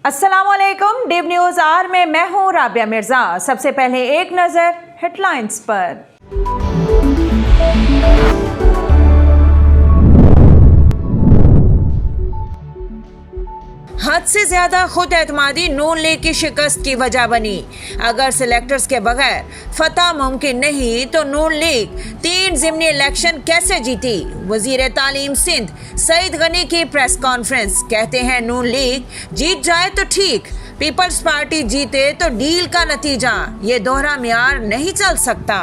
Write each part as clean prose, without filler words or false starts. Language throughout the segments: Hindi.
अस्सलामुअलैकुम। डिव न्यूज़ आर में मैं हूं राबिया मिर्जा। सबसे पहले एक नजर हेडलाइंस पर। हद से ज्यादा खुद एतमादी नून लीग की शिकस्त की वजह बनी। अगर सिलेक्टर्स के बगैर फतह मुमकिन नहीं तो नून लीग 3 ज़िमनी इलेक्शन कैसे जीती? वजीर तालीम सिंध सईद गनी की प्रेस कॉन्फ्रेंस। कहते हैं नून लीग जीत जाए तो ठीक, पीपल्स पार्टी जीते तो डील का नतीजा। ये दोहरा मियार नहीं चल सकता।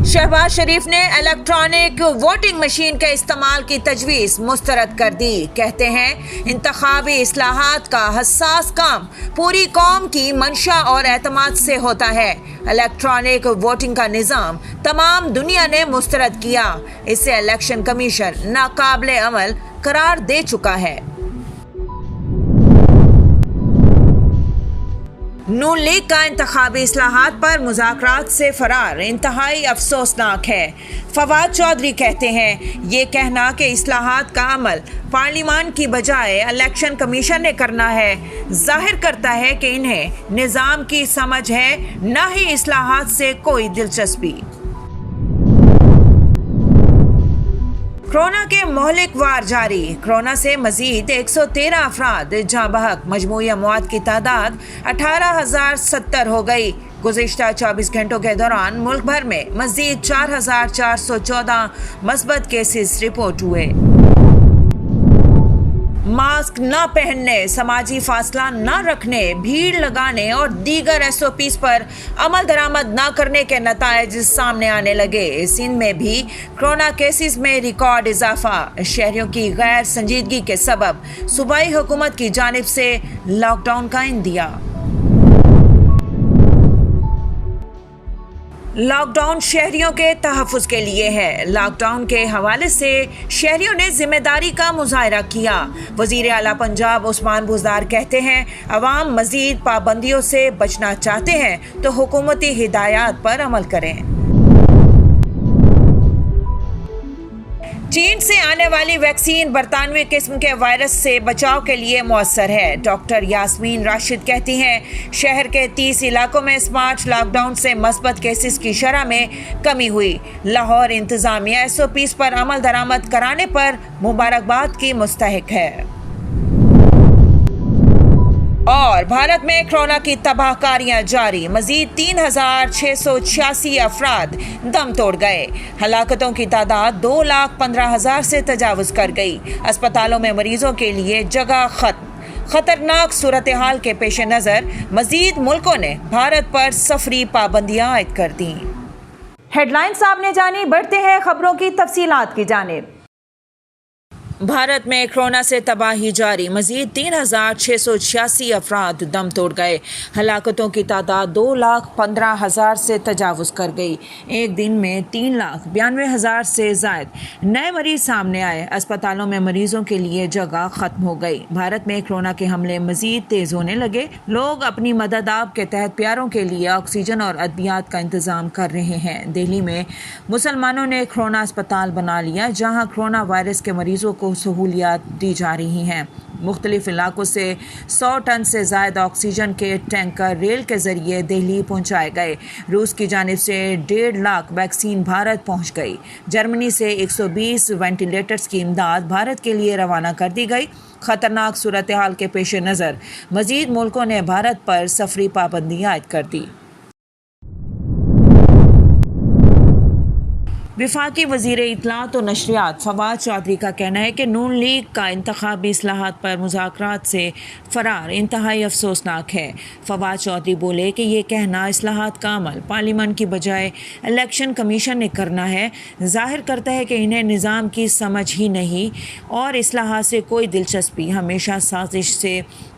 शहबाज शरीफ ने इलेक्ट्रॉनिक वोटिंग मशीन के इस्तेमाल की तजवीज़ मुस्तरद कर दी। कहते हैं इंतखाबी इस्लाहात का हसास काम पूरी कौम की मंशा और एतमाद से होता है। इलेक्ट्रॉनिक वोटिंग का निज़ाम तमाम दुनिया ने मुस्तरद किया। इसे इलेक्शन कमीशन नाकाबिले अमल करार दे चुका है। नून लीग का इंतखाबी इस्लाहात पर मुज़ाकरात से फरार इंतहाई अफसोसनाक है। फवाद चौधरी कहते हैं ये कहना कि इस्लाहात का अमल पार्लियामान की बजाय इलेक्शन कमीशन ने करना है जाहिर करता है कि इन्हें निज़ाम की समझ है, न ही इस्लाहात से कोई दिलचस्पी। कोरोना के मोहलिक वार जारी। कोरोना से मजीद 113 अफराद जाँ बहक। मजमूई अमवात की तादाद 18,070 हो गई। गुज़िश्ता 24 घंटों के दौरान मुल्क भर में मजीद 4,414 मस्बत केसेस रिपोर्ट हुए। मास्क न पहनने, समाजी फासला न रखने, भीड़ लगाने और दीगर SOPs पर अमल दरामद न करने के नतायज सामने आने लगे। सिंध में भी कोरोना केसेस में रिकॉर्ड इजाफा। शहरियों की गैर संजीदगी के सबब सूबाई हुकूमत की जानिब से लॉकडाउन का इंदिया। लॉकडाउन शहरियों के तहफ़्फ़ुज़ के लिए है। लॉकडाउन के हवाले से शहरियों ने जिम्मेदारी का मुजाहरा किया। वज़ीर आला पंजाब उस्मान बुज़दार कहते हैं अवाम मज़ीद पाबंदियों से बचना चाहते हैं तो हुकूमती हिदायत पर अमल करें। चीन से आने वाली वैक्सीन बरतानवी किस्म के वायरस से बचाव के लिए मौसर है। डॉक्टर यास्मीन राशिद कहती हैं शहर के 30 इलाकों में स्मार्ट लॉकडाउन से मस्बत केसेस की शरह में कमी हुई। लाहौर इंतजामिया SOPs पर अमल दरामद कराने पर मुबारकबाद की मुस्तहिक है। और भारत में कोरोना की तबाहकारियां जारी। मजीद 3,686 अफराद दम तोड़ गए। हलाकतों की तादाद 2,15,000 से तजावुज़ कर गई। अस्पतालों में मरीजों के लिए जगह खत्म। खतरनाक सूरत हाल के पेश नज़र मजीद मुल्कों ने भारत पर सफरी पाबंदियां आयद कर दी। हेडलाइंस आपने जानी, बढ़ते हैं खबरों की तफसीलात की जानिब। भारत में कोरोना से तबाही जारी। मजीद 3,686 अफराद दम तोड़ गए। हलाकतों की तादाद 2,15,000 से तजावुज़ कर गई। एक दिन में 3,92,000 से ज़ायद नए मरीज सामने आए। अस्पतालों में मरीजों के लिए जगह ख़त्म हो गई। भारत में कोरोना के हमले मजीद तेज़ होने लगे। लोग अपनी मदद आप के तहत प्यारों के लिए ऑक्सीजन और अद्वियात का इंतज़ाम कर रहे हैं। दिल्ली में मुसलमानों ने कोरोना अस्पताल बना लिया जहाँ कोरोना वायरस के मरीजों को सहूलियात दी जा रही हैं। मुख्तलिफ इलाकों से 100 टन से ज़्यादा ऑक्सीजन के टैंकर रेल के ज़रिए दिल्ली पहुंचाए गए। रूस की जानिब से 1.5 लाख वैक्सीन भारत पहुंच गई। जर्मनी से 120 वेंटिलेटर्स की इमदाद भारत के लिए रवाना कर दी गई। खतरनाक सूरत हाल के पेश नज़र मज़ीद मुल्कों ने भारत पर सफरी पाबंदियां आयद कर दी। वफाकी वज़ीर इत्तलात और नशरियात फवाद चौधरी का कहना है कि नून लीग का इंतखाबी इस्लाहात पर मुज़ाकरात से फ़रार इंतहाई अफसोसनाक है। फवाद चौधरी बोले कि ये कहना इस्लाहात का अमल पार्लियामान की बजाय इलेक्शन कमीशन ने करना है जाहिर करता है कि इन्हें निज़ाम की समझ ही नहीं और इस्लाहात से कोई दिलचस्पी। हमेशा साजिश से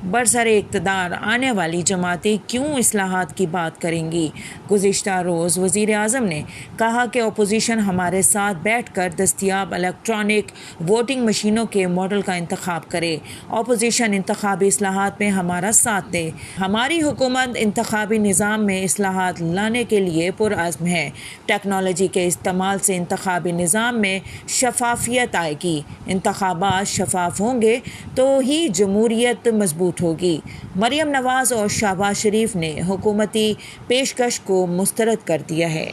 बरसरे इक़्तिदार आने वाली जमातें क्यों इस्लाहात की बात करेंगी? गुज़िश्ता रोज़ वज़ीर आज़म ने कहा कि अपोजिशन हमारे साथ बैठकर दस्तयाब इलेक्ट्रॉनिक वोटिंग मशीनों के मॉडल का इंतखाब करे। अपोजिशन इंतखाबी इस्लाहात में हमारा साथ दे। हमारी हुकूमत इंतखाबी निज़ाम में इस्लाहात लाने के लिए पुरअज़्म है। टेक्नोलॉजी के इस्तेमाल से इंतखाबी निज़ाम में शफाफियत आएगी। इंतखाबात शफाफ होंगे तो ही जमहूरियत मजबूत होगी। मरियम नवाज़ और शहबाज शरीफ ने हुकूमती पेशकश को मुस्तरद कर दिया है।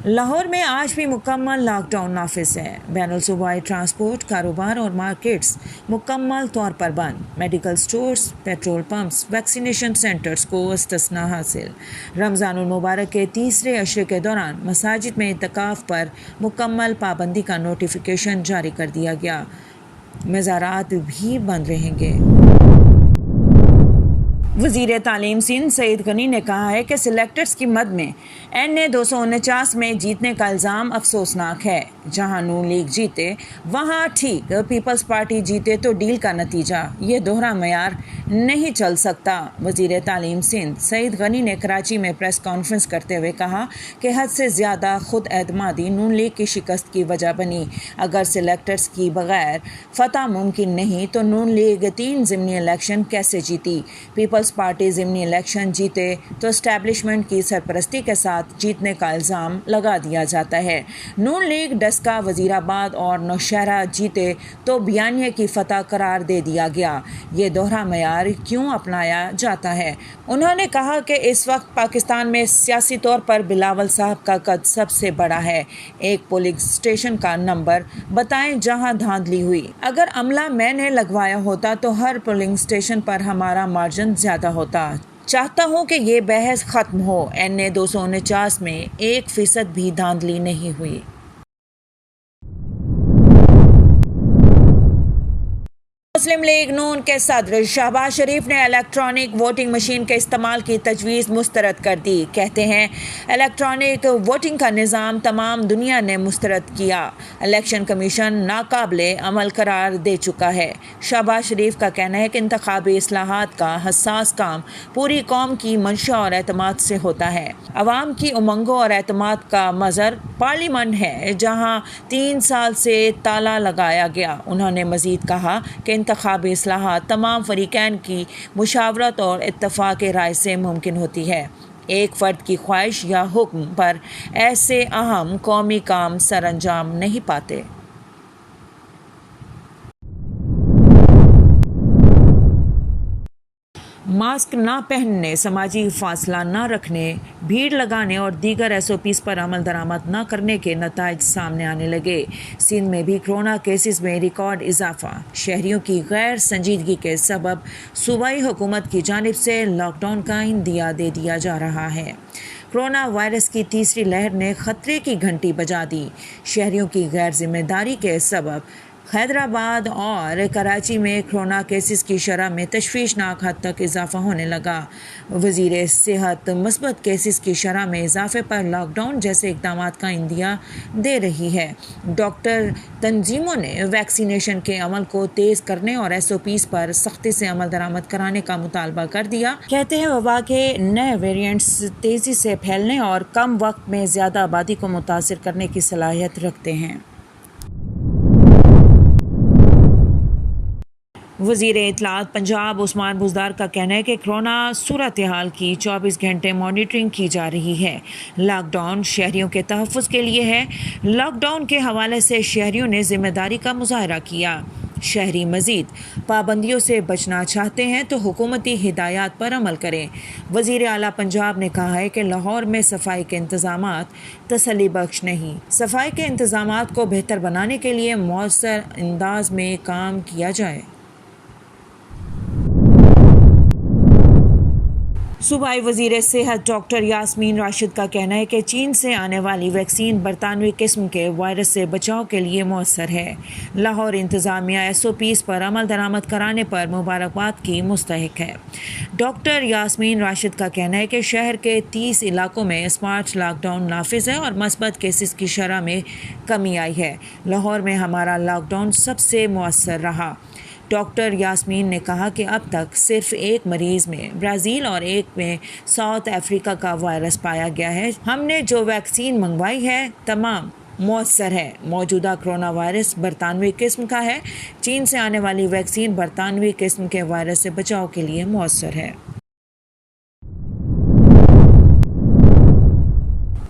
लाहौर में आज भी मुकम्मल लॉकडाउन नाफिज है। बैनुल सूबाई ट्रांसपोर्ट, कारोबार और मार्केट्स मुकम्मल तौर पर बंद। Medical stores, petrol pumps, vaccination centres को इस्तिस्ना हासिल। रमज़ानुल मुबारक के तीसरे अशरे के दौरान मसाजिद में इत्तिकाफ़ पर मुकम्मल पाबंदी का नोटिफिकेशन जारी कर दिया गया। मज़ारात भी बंद रहेंगे। वज़ीर तालीम सिंध सईद गनी ने कहा है कि सिलेक्टर्स की मद में NA 249 में जीतने का इल्ज़ाम अफसोसनाक है। जहां नून लीग जीते वहां ठीक, पीपल्स पार्टी जीते तो डील का नतीजा। ये दोहरा मयार नहीं चल सकता। वज़ीर तालीम सिंध सईद गनी ने कराची में प्रेस कॉन्फ्रेंस करते हुए कहा कि हद से ज़्यादा खुद एतमादी नून लीग की शिकस्त की वजह बनी। अगर सिलेक्टर्स की बगैर फतह मुमकिन नहीं तो नून लीग 3 ज़िमनी इलेक्शन कैसे जीती। पीपल्स पार्टी ज़िमनी इलेक्शन जीते तो एस्टैब्लिशमेंट की सरपरस्ती के साथ जीतने का इल्ज़ाम लगा दिया जाता है। नून लीग डस्का, वज़ीराबाद और नौशहरा जीते तो बयानिया की फतह करार दे दिया गया। ये दोहरा मयार क्यों अपनाया जाता है? उन्होंने कहा कि इस वक्त पाकिस्तान में सियासी तौर पर बिलावल साहब का कद सबसे बड़ा है। एक पोलिंग स्टेशन का नंबर बताएं जहां धांधली हुई। अगर अमला मैंने लगवाया होता तो हर पोलिंग स्टेशन पर हमारा मार्जिन ज़्यादा होता। चाहता हूं कि ये बहस ख़त्म हो। NA 249 में 1% भी धांधली नहीं हुई। मुस्लिम लीग नून के सदर शहबाज शरीफ ने इलेक्ट्रॉनिक वोटिंग मशीन के इस्तेमाल की तजवीज़ मुस्तरद कर दी। कहते हैं इलेक्ट्रॉनिक वोटिंग का निज़ाम तमाम दुनिया ने मुस्तरद किया। इलेक्शन कमीशन नाकाबिले अमल करार दे चुका है। शहबाज शरीफ का कहना है कि इंतखाबी इस्लाहात का हसास काम पूरी कौम की मंशा और एतमाद से होता है। अवाम की उमंगों और एतमाद का मज़र पार्लियामेंट है जहाँ 3 साल से ताला लगाया गया। उन्होंने मज़ीद कहा कि इंतखाबी इस्लाहात तमाम फरीकैन की मुशावरत और इत्तफाक राय से मुमकिन होती है। एक फ़र्द की ख्वाहिश या हुक्म पर ऐसे अहम कौमी काम सरअंजाम नहीं पाते। मास्क ना पहनने, समाजी फासला ना रखने, भीड़ लगाने और दीगर SOPs पर अमल दरामद न करने के नताइज सामने आने लगे। सिंध में भी कोरोना केसेस में रिकॉर्ड इजाफा। शहरियों की गैर संजीदगी के सबब सूबाई हुकूमत की जानिब से लॉकडाउन का इंदिया दे दिया जा रहा है। कोरोना वायरस की तीसरी लहर ने खतरे की घंटी बजा दी। शहरियों की गैर जिम्मेदारी के सबब हैदराबाद और कराची में कोरोना केसेस की शरह में तशवीशनाक हद तक इजाफा होने लगा। वज़ीर सेहत मस्बत केसेस की शरह में इजाफे पर लॉकडाउन जैसे इक़दाम का इंदिया दे रही है। डॉक्टर तंजीमों ने वैक्सीनेशन के अमल को तेज़ करने और SOPs पर सख्ती से अमल दरामद कराने का मुतालबा कर दिया। कहते हैं वबा के नए वेरिएंट्स तेज़ी से फैलने और कम वक्त में ज़्यादा आबादी को मुतासिर करने की सलाहियत रखते हैं। वज़ीर इत्तलात पंजाब उस्मान बुज़दार का कहना है कि कोरोना सूरत हाल की 24 घंटे मॉनिटरिंग की जा रही है। लॉकडाउन शहरियों के तहफ़्फ़ुज़ के लिए है। लॉकडाउन के हवाले से शहरियों ने ज़िम्मेदारी का मुज़ाहरा किया। शहरी मज़ीद पाबंदियों से बचना चाहते हैं तो हुकूमती हिदायत पर अमल करें। वज़ीर आला पंजाब ने कहा है कि लाहौर में सफाई के इंतज़ामात तसल्ली बख्श नहीं। सफाई के इंतज़ामात को बेहतर बनाने के लिए मौसर अंदाज में काम किया जाए। सूबाई वज़ीर सेहत डॉक्टर यास्मीन राशिद का कहना है कि चीन से आने वाली वैक्सीन बरतानवी किस्म के वायरस से बचाव के लिए मौसर है। लाहौर इंतज़ामिया SOPs पर अमल दरामद कराने पर मुबारकबाद की मुस्तहिक है। डॉक्टर यास्मीन राशिद का कहना है कि शहर के 30 इलाकों में स्मार्ट लॉकडाउन नाफिज है और मस्बत केसेस की शरह में कमी आई है। लाहौर में हमारा लॉकडाउन सबसे मौसर रहा। डॉक्टर यास्मीन ने कहा कि अब तक सिर्फ एक मरीज में ब्राज़ील और एक में साउथ अफ्रीका का वायरस पाया गया है। हमने जो वैक्सीन मंगवाई है तमाम मौसर है। मौजूदा कोरोना वायरस बरतानवी किस्म का है। चीन से आने वाली वैक्सीन बरतानवी किस्म के वायरस से बचाव के लिए मौसर है।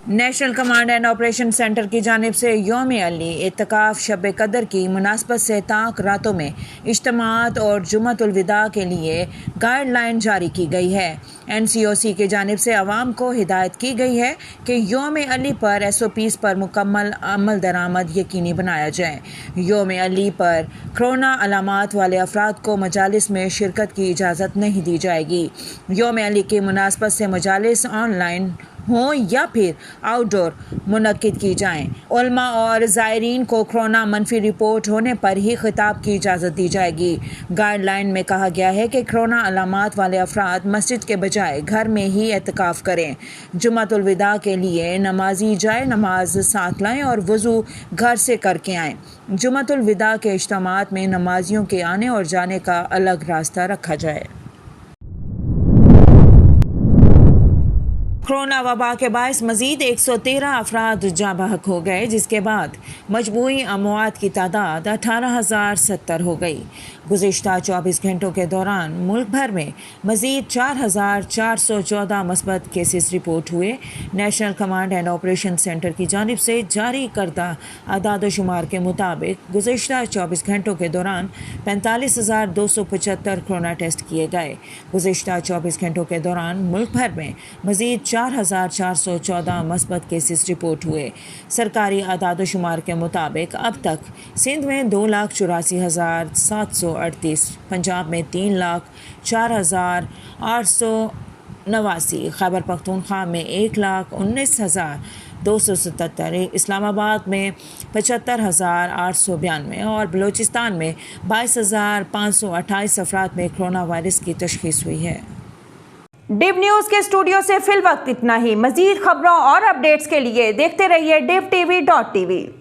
National command and operation centre की जानिब से यौम-ए-अली इत्तिकाफ शब कदर की मुनासबत से ताक रातों में इज्तिमात और जुम्मतुल विदा के लिए गाइडलाइन जारी की गई है। NCOC की जानिब से आवाम को हिदायत की गई है कि यौम-ए-अली पर SOPs पर मुकम्मल अमल दरामद यकीनी बनाया जाए। यौम-ए-अली पर कोरोना अलामात वाले अफराद को मजालिस में शिरकत की इजाज़त नहीं दी जाएगी। यौम-ए-अली की मुनासबत से मजालिस ऑनलाइन हों या फिर आउटडोर मुनक्किद की जाएं। उलमा और ज़ायरीन को कोरोना मनफी रिपोर्ट होने पर ही खिताब की इजाज़त दी जाएगी। गाइडलाइन में कहा गया है कि कोरोना अलामात वाले अफराद मस्जिद के बजाय घर में ही एतकाफ़ करें। जुम्मतुल विदा के लिए नमाजी जाए नमाज साथ लाएं और वज़ू घर से करके आएँ। जुम्मतुल विदा के इज्तिमात में नमाजियों के आने और जाने का अलग रास्ता रखा जाए। कोरोना वबा के बायस मज़ीद 113 अफराद जाँ बहक हो गए, जिसके बाद मजमूई अमवात की तादाद 18,070 हो गई। गुज़िश्ता 24 घंटों के दौरान मुल्क भर में मज़ीद 4,414 मस्बत केसेस रिपोर्ट हुए। National command and operation centre की जानिब से जारी करदा आदाद शुमार के मुताबिक गुज़िश्ता 24 घंटों के दौरान 45,275 कोरोना टेस्ट किए गए। गुज़िश्ता 24 घंटों के दौरान मुल्क भर में मज़ीद 4,414 मस्बत केसेस रिपोर्ट हुए। सरकारी आदाद शुमार के मुताबिक अब तक सिंध में 2,84,738, पंजाब में 3,04,889, खैबर पख्तूनख्वा में 1,19,277, इस्लामाबाद में 75,892 और बलूचिस्तान में 22,528 अफराद में कोरोना वायरस की तशख़ीस हुई है। डिव न्यूज़ के स्टूडियो से फिल वक्त इतना ही। मज़ीद खबरों और अपडेट्स के लिए देखते रहिए DivTV.tv।